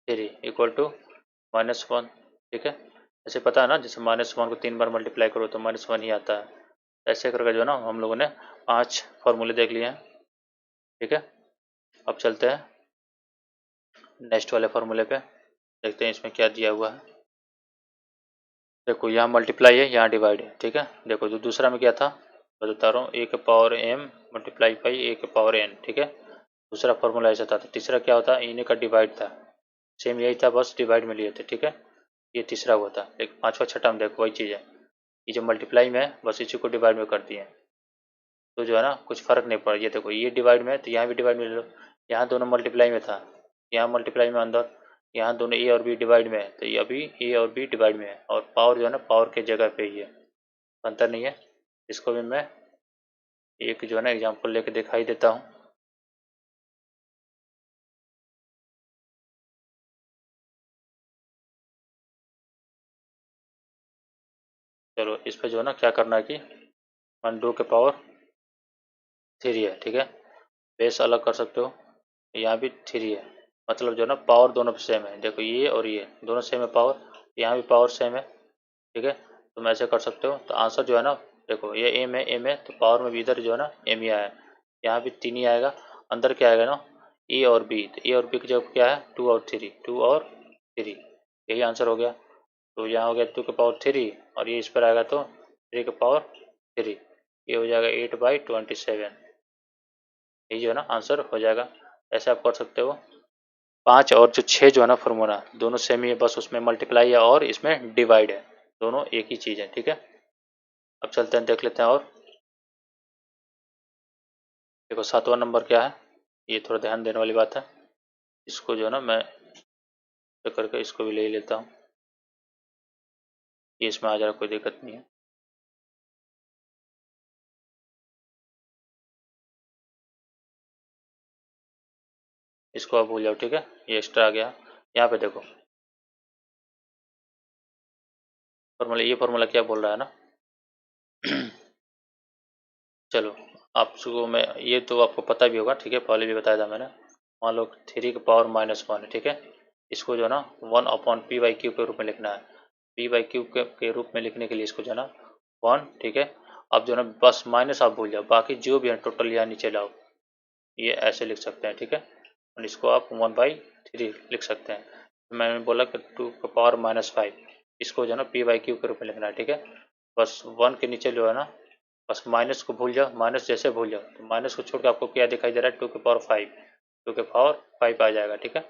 3 इक्वल टू -1, ठीक है। ऐसे पता है ना, जैसे -1 को 3 बार मल्टीप्लाई करो तो -1 ही आता है। ऐसे करके जो है ना हम लोगों ने 5 फॉर्मूले देख लिए हैं, ठीक है। अब चलते हैं नेक्स्ट वाले फॉर्मूले पे, देखते हैं इसमें क्या दिया हुआ है। देखो यहाँ मल्टीप्लाई है, यहाँ डिवाइड है, ठीक है। देखो जो दूसरा में क्या था, मैं बता रहा हूँ, a के power m multiply by a के पावर n, ठीक है। दूसरा फॉर्मूला ऐसा था। तो तीसरा क्या होता है, इन्हीं का डिवाइड था, सेम यही था, बस डिवाइड में लिए थे, ठीक है। ये तीसरा हुआ था। एक पांचवा छठा में देखो वही चीज़ है, ये जो मल्टीप्लाई में है बस इसी को डिवाइड में कर दिए, तो जो है ना कुछ फर्क नहीं पड़ा। ये देखो ये डिवाइड में है तो यहाँ भी डिवाइड में ले लो, यहाँ दोनों मल्टीप्लाई में था, यहाँ मल्टीप्लाई में अंदर, यहाँ दोनों ए और बी डिवाइड में है, तो ये अभी ए और बी डिवाइड में है, और पावर जो है ना पावर के जगह पे ही है, अंतर नहीं है। इसको भी मैं एक जो है ना एग्जाम्पल लेके दिखाई देता हूँ। चलो इस पे जो है ना क्या करना है कि 1 2 के पावर 3 है, ठीक है। बेस अलग कर सकते हो, यहाँ भी 3 है, मतलब जो है ना पावर दोनों पे सेम है। देखो ये और ये दोनों सेम है पावर, यहाँ भी पावर सेम है, ठीक है। तुम ऐसे कर सकते हो, तो आंसर जो है ना, देखो ये एम है, तो पावर में भी इधर जो है ना एम ही आया, यहाँ भी 3 ही आएगा। अंदर क्या आएगा ना, ए और बी, तो ए और बी की जगह क्या है 2 और 3, 2 और 3, यही आंसर हो गया। तो यहाँ हो गया 2 के पावर 3, और ये इस पर आएगा तो 3 के पावर 3, ये हो जाएगा 8/27, यही जो है ना आंसर हो जाएगा। ऐसे आप कर सकते हो। 5 और जो 6 जो है ना फॉर्मूला दोनों सेम ही है, बस उसमें मल्टीप्लाई है और इसमें डिवाइड है, दोनों एक ही चीज़ है, ठीक है। अब चलते हैं देख लेते हैं। और देखो 7वां नंबर क्या है, ये थोड़ा ध्यान देने वाली बात है। इसको जो है ना मैं करके इसको भी ले लेता हूँ, ये इसमें आ जाएगा, कोई दिक्कत नहीं है। इसको आप भूल जाओ, ठीक है, ये एक्स्ट्रा आ गया। यहाँ पे देखो फॉर्मूला, ये फॉर्मूला क्या बोल रहा है ना चलो आपको मैं, ये तो आपको पता भी होगा, ठीक है, पहले भी बताया था मैंने। मान लो 3 के पावर -1 है, ठीक है। इसको जो है ना 1/p/q के रूप में लिखना है, p/q के रूप में लिखने के लिए इसको जो है ना 1, ठीक है। अब जो है ना बस माइनस आप भूल जाओ, बाकी जो भी है टोटल यहाँ नीचे लाओ, ये ऐसे लिख सकते हैं, ठीक है। और इसको आप 1/3 लिख सकते हैं। तो मैंने बोला कि 2 का पावर -5, इसको जो है ना p/q के रूप में लिखना है, ठीक है। बस 1 के नीचे जो है ना, बस माइनस को भूल जाओ, माइनस जैसे भूल जाओ, तो माइनस को छोड़ के आपको क्या दिखाई दे रहा है, 2 के पावर 5, 2 के पावर 5 आ जाएगा, ठीक है।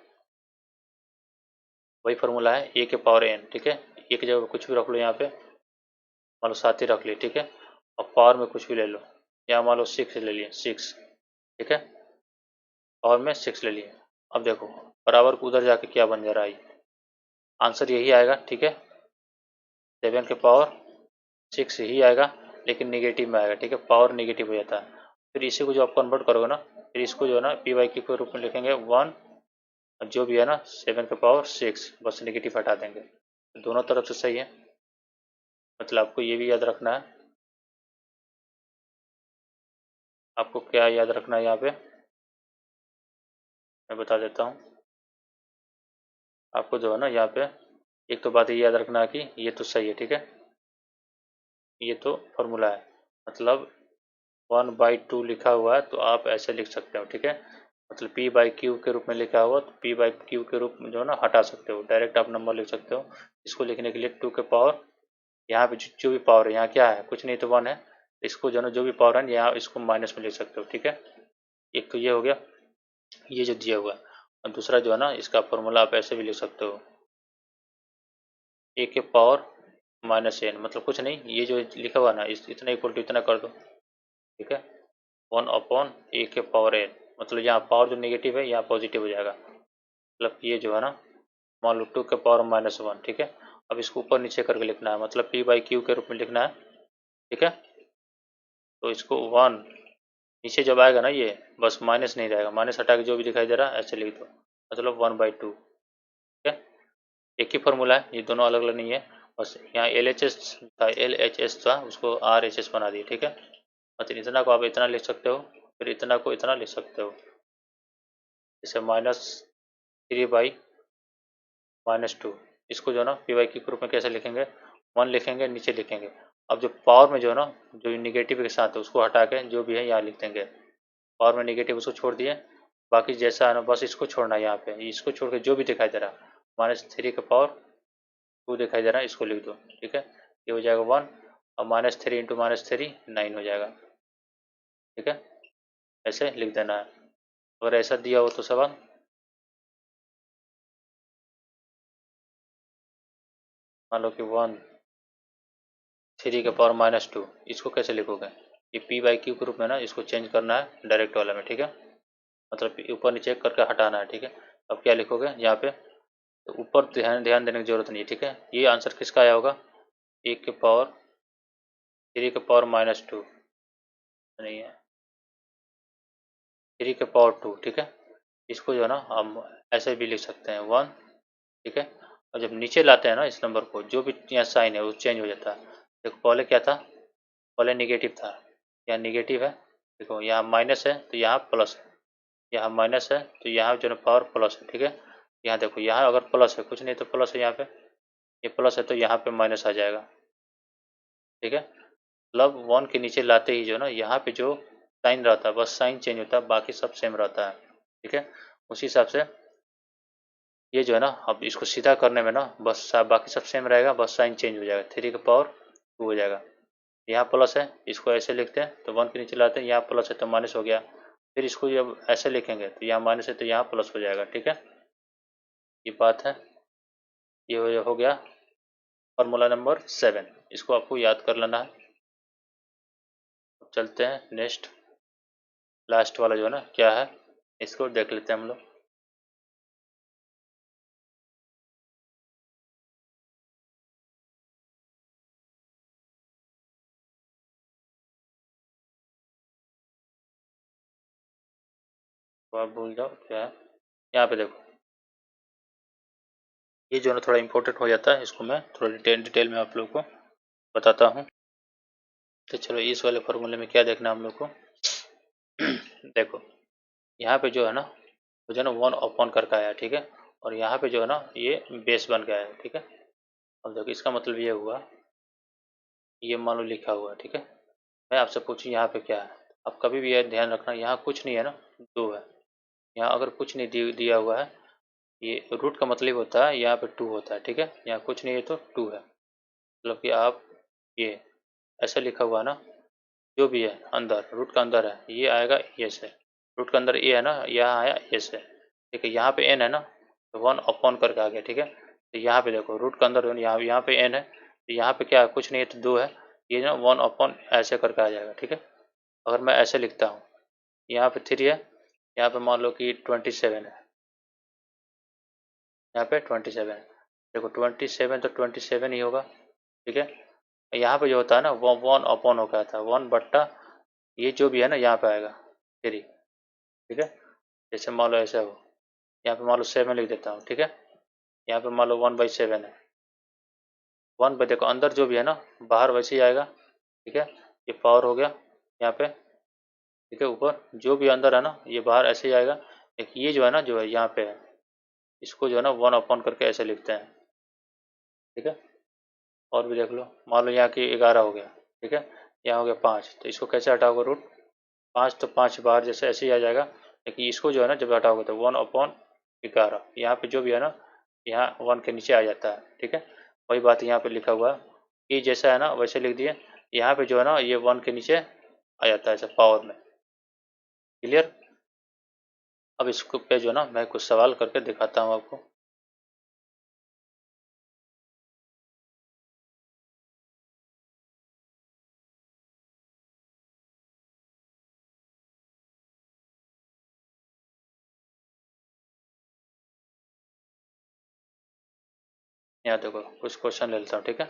वही फॉर्मूला है ए के पावर n, ठीक है। ए की जगह कुछ भी रख लो, यहाँ पे मान लो 7 ही रख ली, ठीक है। और पावर में कुछ भी ले लो, यहाँ मान लो 6 ले लिए, 6, ठीक है। पावर में 6 ले लिए। अब देखो बराबर को उधर जाके क्या बन जा रहा है, आंसर यही आएगा, ठीक है। 7 के पावर 6 ही आएगा, लेकिन निगेटिव में आएगा, ठीक है, पावर निगेटिव हो जाता है। फिर इसी को जो आप कन्वर्ट करोगे ना, फिर इसको जो है ना p/q के रूप में लिखेंगे 1, जो भी है ना 7 के पावर 6, बस निगेटिव हटा देंगे, दोनों तरफ से सही है। मतलब आपको ये भी याद रखना है, आपको क्या याद रखना है यहाँ पे मैं बता देता हूँ। आपको जो है ना यहाँ पे एक तो बात ये याद रखना है कि ये तो सही है, ठीक है, ये तो फॉर्मूला है, मतलब 1/2 लिखा हुआ है, तो आप ऐसे लिख सकते हो, ठीक है। मतलब p बाई क्यू के रूप में लिखा हुआ तो p बाई क्यू के रूप में जो है ना हटा सकते हो, डायरेक्ट आप नंबर लिख सकते हो। इसको लिखने के लिए 2 के पावर, यहाँ पे जो भी पावर है, यहाँ क्या है, कुछ नहीं तो 1 है, इसको जो है ना जो भी पावर है यहाँ इसको माइनस में लिख सकते हो, ठीक है। एक तो ये हो गया, ये जो दिया हुआ है, और दूसरा जो है ना इसका फॉर्मूला आप ऐसे भी लिख सकते हो, a के पावर माइनस n, मतलब कुछ नहीं, ये जो लिखा हुआ ना इतना इक्वल टू इतना कर दो, ठीक है, 1 अपॉन a के पावर n, मतलब यहाँ पावर जो नेगेटिव है यहाँ पॉजिटिव हो जाएगा, मतलब ये जो है ना मान लो 2 के पावर माइनस 1, ठीक है। अब इसको ऊपर नीचे करके लिखना है, मतलब p बाई क्यू के रूप में लिखना है, ठीक है। तो इसको 1 नीचे जब आएगा ना ये बस माइनस नहीं रहेगा, माइनस हटा के जो भी दिखाई दे रहा है ऐसे लिख दो, मतलब 1/2, ठीक है। एक ही फॉर्मूला है, ये दोनों अलग अलग नहीं है, बस यहाँ LHS था उसको RHS बना दिए, ठीक है। मतलब इतना को आप इतना लिख सकते हो, फिर इतना को इतना लिख सकते हो, जैसे -3/-2, इसको जो है ना पी वाई क्यू के रूप में कैसे लिखेंगे, 1 लिखेंगे, नीचे लिखेंगे। अब जो पावर में जो है ना जो निगेटिव के साथ है उसको हटा के जो भी है यहाँ लिख देंगे, पावर में निगेटिव उसको छोड़ दिए, बाकी जैसा है ना बस इसको छोड़ना है यहाँ पे, इसको छोड़ के जो भी दिखाई दे रहा है, -3 का पावर 2 दिखाई दे रहा है, इसको लिख दो, ठीक है। ये हो जाएगा 1, और -3 इंटू -3 9 हो जाएगा, ठीक है। ऐसे लिख देना है। अगर ऐसा दिया हो तो सवाल, मान लो कि 1 3 के पावर -2, इसको कैसे लिखोगे, ये p बाई क्यू के रूप में ना इसको चेंज करना है डायरेक्ट वाला में, ठीक है, मतलब ऊपर नीचे करके हटाना है, ठीक है। अब क्या लिखोगे यहाँ पे, तो ऊपर ध्यान देने की जरूरत नहीं है, ठीक है। ये आंसर किसका आया होगा, 1 के पावर 3 के पावर -2 नहीं है, 3 के पावर 2, ठीक है। इसको जो है ना हम ऐसे भी लिख सकते हैं 1, ठीक है। और जब नीचे लाते हैं ना इस नंबर को, जो भी यहाँ साइन है वो चेंज हो जाता है। देखो पहले क्या था, पहले निगेटिव था, यहाँ निगेटिव है, देखो यहाँ माइनस है तो यहाँ प्लस है, यहाँ माइनस है तो यहाँ जो है पावर प्लस है, ठीक है। यहाँ देखो यहाँ अगर प्लस है, कुछ नहीं तो प्लस है, यहाँ पे ये प्लस है तो यहाँ पे माइनस आ जाएगा, ठीक है। मतलब 1 के नीचे लाते ही जो है ना यहाँ पे जो साइन रहता है बस साइन चेंज होता है, बाकी सब सेम रहता है, ठीक है। उसी हिसाब से ये जो है ना अब इसको सीधा करने में ना बस बाकी सब सेम रहेगा, बस साइन चेंज हो जाएगा, 3 के पावर 2 हो जाएगा। यहाँ प्लस है, इसको ऐसे लिखते हैं तो 1 के नीचे लाते हैं, यहाँ प्लस है तो माइनस हो गया, फिर इसको जब ऐसे लिखेंगे तो यहाँ माइनस है तो यहाँ प्लस हो जाएगा, ठीक है। ये बात है, ये हो गया फॉर्मूला नंबर 7, इसको आपको याद कर लेना है। अब चलते हैं नेक्स्ट, लास्ट वाला जो है ना क्या है, इसको देख लेते हैं हम लोग। तो आप भूल जाओ क्या है, यहाँ पे देखो, ये जो है ना थोड़ा इंपॉर्टेंट हो जाता है, इसको मैं थोड़ा डिटेल में आप लोग को बताता हूँ। तो चलो इस वाले फॉर्मूले में क्या देखना है हम लोग को देखो यहाँ पे जो है ना तो जो है ना 1 अपॉन करके आया, ठीक है, और यहाँ पे जो है ना ये बेस बन गया है, ठीक है। अब देखो इसका मतलब ये हुआ, ये मान लो लिखा हुआ है, ठीक है। मैं आपसे पूछूँ यहाँ पे क्या है, आप कभी भी ये ध्यान रखना, यहाँ कुछ नहीं है ना, 2 है, यहाँ अगर कुछ नहीं दिया हुआ है, ये रूट का मतलब होता है यहाँ पे 2 होता है, ठीक है। यहाँ कुछ नहीं है तो 2 है, मतलब कि आप ये ऐसा लिखा हुआ है ना, जो भी है अंदर रूट का अंदर है ये आएगा ए से, रूट का अंदर ए है ना, यहाँ आया ए से, ठीक है। यहाँ पे एन है ना तो 1 अपॉन करके आ गया, ठीक है। तो यहाँ पे देखो रूट का अंदर यहाँ पे एन है, तो यहाँ पे क्या है, कुछ नहीं है तो 2 है, ये ना 1 अपॉन ऐसे करके आ जाएगा, ठीक है। अगर मैं ऐसे लिखता हूँ, यहाँ पे 3 है, यहाँ पे मान लो कि 27 है, यहाँ पे 27 है, देखो 27 तो 27 ही होगा, ठीक है। यहाँ पे जो होता है ना वो 1 अपॉन हो गया था, 1/, ये जो भी है ना यहाँ पे आएगा 3, ठीक है। जैसे मान लो ऐसा हो, यहाँ पे मान लो 7 लिख देता हूँ, ठीक है। यहाँ पे मान लो 1/7 है, 1 पे देखो अंदर जो भी है ना बाहर वैसे ही आएगा, ठीक है। ये पावर हो गया यहाँ पे, ठीक है, ऊपर जो भी अंदर है ना ये बाहर ऐसे ही आएगा। एक ये जो है ना जो है यहाँ पे है, इसको जो है ना 1 अपॉन करके ऐसे लिखते हैं, ठीक है। और भी देख लो, मान लो यहाँ की 11 हो गया, ठीक है, यहाँ हो गया 5, तो इसको कैसे हटाओगे रूट 5, तो 5 बाहर जैसे ऐसे ही आ जाएगा, लेकिन इसको जो है ना जब हटाओगे तो 1/11, यहाँ पे जो भी है ना यहाँ 1 के नीचे आ जाता है, ठीक है। वही बात यहाँ पे लिखा हुआ है कि जैसा है ना वैसे लिख दिए, यहाँ पे जो है ना ये 1 के नीचे आ जाता है ऐसे पावर में। क्लियर। अब इसको पे जो है ना मैं कुछ सवाल करके दिखाता हूँ आपको। यहाँ देखो कुछ क्वेश्चन ले लेता हूँ, ठीक है।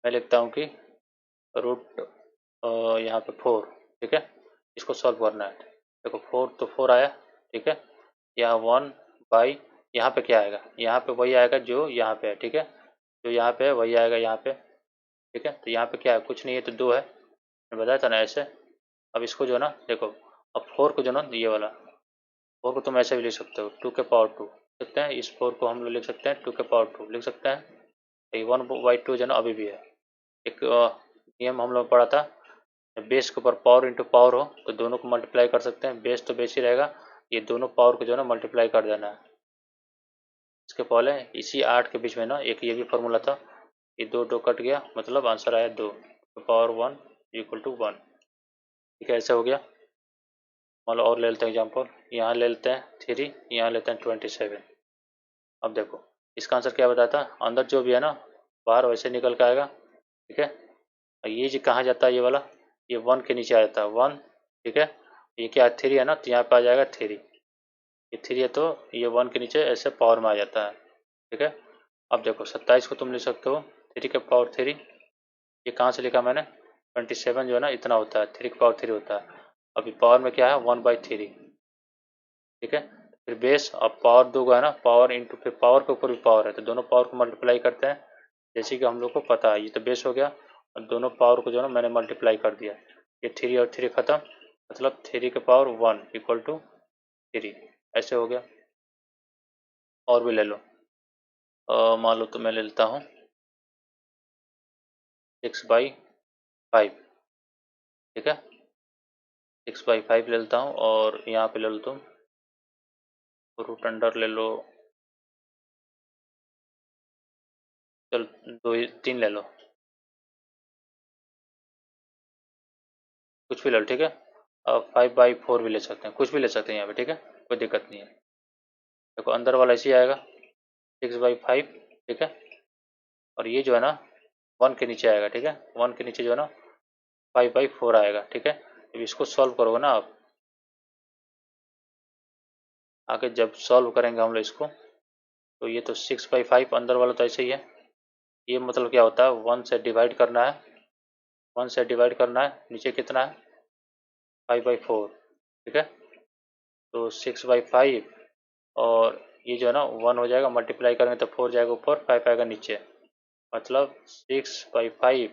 मैं लिखता हूँ कि रूट यहाँ पे 4, ठीक है, इसको सॉल्व करना है। देखो 4 तो 4 आया, ठीक है। यहाँ 1 बाई, यहाँ पे क्या आएगा, यहाँ पे वही आएगा जो यहाँ पे है, ठीक है। जो यहाँ पे है वही आएगा यहाँ पे, ठीक है। तो यहाँ पे क्या है, कुछ नहीं है तो 2 है, मैं बताया था ना ऐसे। अब इसको जो है ना देखो, अब 4 को जो है ना ये वाला 4 को तुम ऐसे भी लिख सकते हो 2 के पावर 2 सकते हैं। इस 4 को हम लोग लिख सकते हैं 2 के पावर 2 लिख सकते हैं। 1/2 जो है ना अभी भी है। एक नियम हम लोग पढ़ा था, बेस के ऊपर पावर इंटू पावर हो तो दोनों को मल्टीप्लाई कर सकते हैं। बेस तो बेस ही रहेगा, ये दोनों पावर को जो है ना मल्टीप्लाई कर देना है। इसके पहले इसी 8 के बीच में ना एक ये भी फॉर्मूला था, ये 2 कट गया, मतलब आंसर आया 2 पावर 1 इक्वल टू 1, ठीक है। ऐसे हो गया। मतलब और ले लेते हैं एग्जाम्पल, यहाँ ले लेते हैं 3, यहाँ लेते हैं 27। अब देखो इसका आंसर क्या बताता है, अंदर जो भी है ना बाहर वैसे निकल के आएगा, ठीक है। और ये जो कहाँ जाता है ये वाला, ये 1 के नीचे आ जाता है 1, ठीक है। ये क्या 3 है ना तो यहाँ पे आ जाएगा 3, ये 3 है तो ये 1 के नीचे ऐसे पावर में आ जाता है, ठीक है। अब देखो 27 को तुम लिख सकते हो 3 के पावर 3, ये कहाँ से लिखा मैंने, 27 जो है ना इतना होता है, 3 के पावर 3 होता है। अभी पावर में क्या है 1/3, ठीक है। फिर बेस, अब पावर 2 का है ना पावर इंटू, फिर पावर के ऊपर भी पावर है तो दोनों पावर को मल्टीप्लाई करते हैं, जैसे कि हम लोग को पता है। ये तो बेस हो गया और दोनों पावर को जो है ना मैंने मल्टीप्लाई कर दिया, ये 3 और 3 खत्म, मतलब 3 के पावर 1 इक्वल टू 3, ऐसे हो गया। और भी ले लो, मान लो तो मैं ले लेता हूँ 6/5, ठीक है। 6/5 ले लेता हूँ और यहाँ पे ले लो तुम रूट अंडर ले लो, चल 3 ले लो, कुछ भी ले लो, ठीक है। 5/4 भी ले सकते हैं, कुछ भी ले सकते हैं यहाँ पे, ठीक है, कोई दिक्कत नहीं है। देखो अंदर वाला ऐसे ही आएगा 6/5, ठीक है। और ये जो है ना 1 के नीचे आएगा, ठीक है। 1 के नीचे जो है ना 5/4 आएगा, ठीक है। जब इसको सॉल्व करोगे ना आप, आगे जब सॉल्व करेंगे हम लोग इसको, तो ये तो 6/5 अंदर वाला तो ऐसे ही है। ये मतलब क्या होता है, 1 से डिवाइड करना है, 1 से डिवाइड करना है, नीचे कितना है 5/4, ठीक है। तो 6/5 और ये जो है ना 1 हो जाएगा, मल्टीप्लाई करेंगे तो 4 जाएगा ऊपर, 5 आएगा नीचे, मतलब 6/5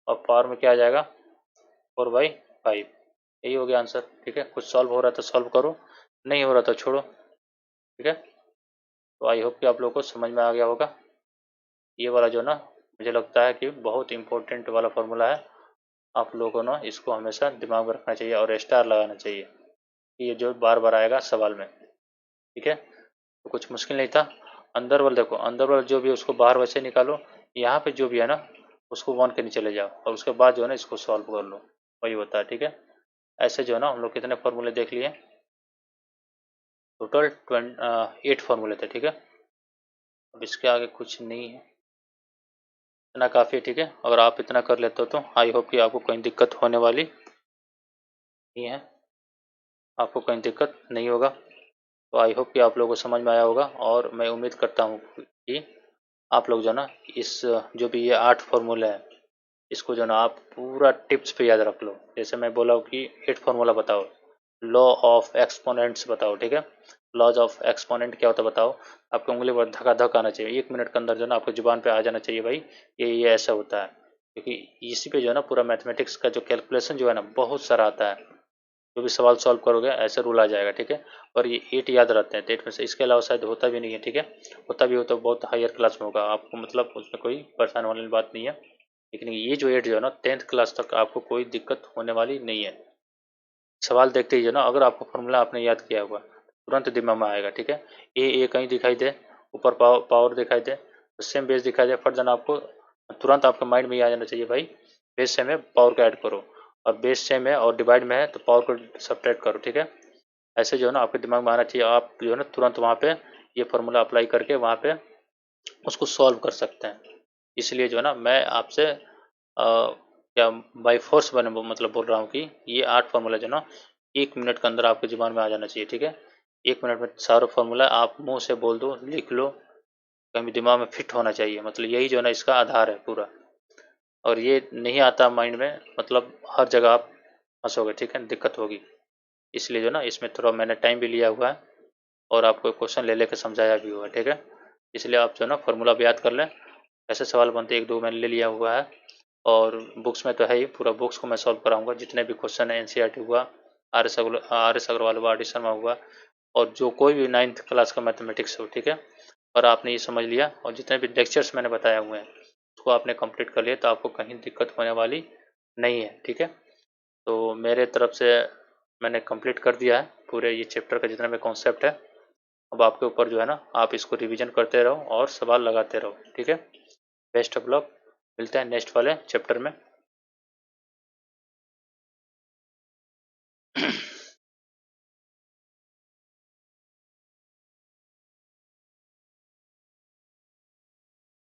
और पावर में क्या आ जाएगा 4/5, यही हो गया आंसर, ठीक है। कुछ सॉल्व हो रहा है तो सॉल्व करो, नहीं हो रहा तो छोड़ो, ठीक है। तो आई होप कि आप लोगों को समझ में आ गया होगा। ये वाला जो ना मुझे लगता है कि बहुत इंपॉर्टेंट वाला फॉर्मूला है, आप लोगों को ना इसको हमेशा दिमाग में रखना चाहिए और स्टार लगाना चाहिए कि ये जो बार बार आएगा सवाल में, ठीक है। तो कुछ मुश्किल नहीं था। अंदर वाला देखो, अंदर वाला जो भी है उसको बाहर वैसे निकालो, यहाँ पे जो भी है ना उसको 1 के नीचे ले जाओ और उसके बाद जो है ना इसको सॉल्व कर लो, वही होता है, ठीक है। ऐसे जो है ना हम लोग कितने फॉर्मूले देख लिए, टोटल 8 फॉर्मूले थे, ठीक है। अब इसके आगे कुछ नहीं है, इतना काफ़ी है, ठीक है। अगर आप इतना कर लेते हो तो आई होप कि आपको कहीं दिक्कत होने वाली नहीं है, आपको कहीं दिक्कत नहीं होगा। तो आई होप कि आप लोगों को समझ में आया होगा और मैं उम्मीद करता हूँ कि आप लोग जो है ना इस जो भी ये 8 फॉर्मूले हैं इसको जो है ना आप पूरा टिप्स पे याद रख लो। जैसे मैं बोला हूँ कि 8 फॉर्मूला बताओ, लॉ ऑफ एक्सपोनेंट्स बताओ, ठीक है। लॉज ऑफ एक्सपोनेंट क्या होता है बताओ, आपकी उंगली पर धका धक आना चाहिए, 1 मिनट के अंदर जो है ना आपको जुबान पे आ जाना चाहिए भाई ये ऐसा होता है, क्योंकि इसी पे जो है ना पूरा मैथमेटिक्स का जो कैलकुलेशन जो है ना बहुत सारा आता है। जो भी सवाल सॉल्व करोगे ऐसे रूल आ जाएगा, ठीक है। और ये 8 याद रहते हैं, तो 8 में से इसके अलावा शायद होता भी नहीं है, ठीक है। होता भी हो तो बहुत हायर क्लास में होगा, आपको मतलब उसमें कोई परेशान वाली बात नहीं है। लेकिन ये जो 8 जो है ना 10th क्लास तक आपको कोई दिक्कत होने वाली नहीं है। सवाल देखते ही जो ना अगर आपको फॉर्मूला आपने याद किया हुआ तुरंत दिमाग में आएगा, ठीक है। ए कहीं दिखाई दे, ऊपर पावर दिखाई दे, तो सेम बेस दिखाई दे, फट जाना आपको तुरंत आपके माइंड में ये आ जाना चाहिए भाई बेस सेम है पावर को ऐड करो, और बेस सेम है और डिवाइड में है तो पावर को सब्ट्रैक्ट करो, ठीक है। ऐसे जो है ना आपके दिमाग में आना चाहिए, आप जो है ना तुरंत वहाँ पे ये फॉर्मूला अप्लाई करके वहाँ पे उसको सॉल्व कर सकते हैं। इसलिए जो है ना मैं आपसे क्या बाई फोर्स बने मतलब बोल रहा हूँ कि ये 8 फार्मूला जो है ना 1 मिनट के अंदर आपके ज़ुबान में आ जाना चाहिए, ठीक है। 1 मिनट में सारा फार्मूला आप मुंह से बोल दो, लिख लो, कहीं भी दिमाग में फिट होना चाहिए, मतलब यही जो है ना इसका आधार है पूरा। और ये नहीं आता माइंड में मतलब हर जगह आप फंसोगे, ठीक है, दिक्कत होगी। इसलिए जो ना इसमें थोड़ा मैंने टाइम भी लिया हुआ है और आपको क्वेश्चन ले लेकर समझाया भी हुआ है, ठीक है। इसलिए आप जो है ना फार्मूला भी याद कर लें, ऐसे सवाल बनते 1-2 मैंने ले लिया हुआ है, और बुक्स में तो है ही, पूरा बुक्स को मैं सॉल्व कराऊंगा, जितने भी क्वेश्चन है एनसीईआरटी हुआ, आर एस अग्रवाल हुआ, आर डी शर्मा हुआ, और जो कोई भी 9th क्लास का मैथमेटिक्स हो, ठीक है। और आपने ये समझ लिया और जितने भी लेक्चर्स मैंने बताए हुए हैं उसको आपने कंप्लीट कर लिया तो आपको कहीं दिक्कत होने वाली नहीं है, ठीक है। तो मेरे तरफ से मैंने कंप्लीट कर दिया है पूरे ये चैप्टर का जितना भी कॉन्सेप्ट है। अब आपके ऊपर जो है ना आप इसको रिवीजन करते रहो और सवाल लगाते रहो, ठीक है। बेस्ट ऑफ लक, मिलते हैं नेक्स्ट वाले चैप्टर में।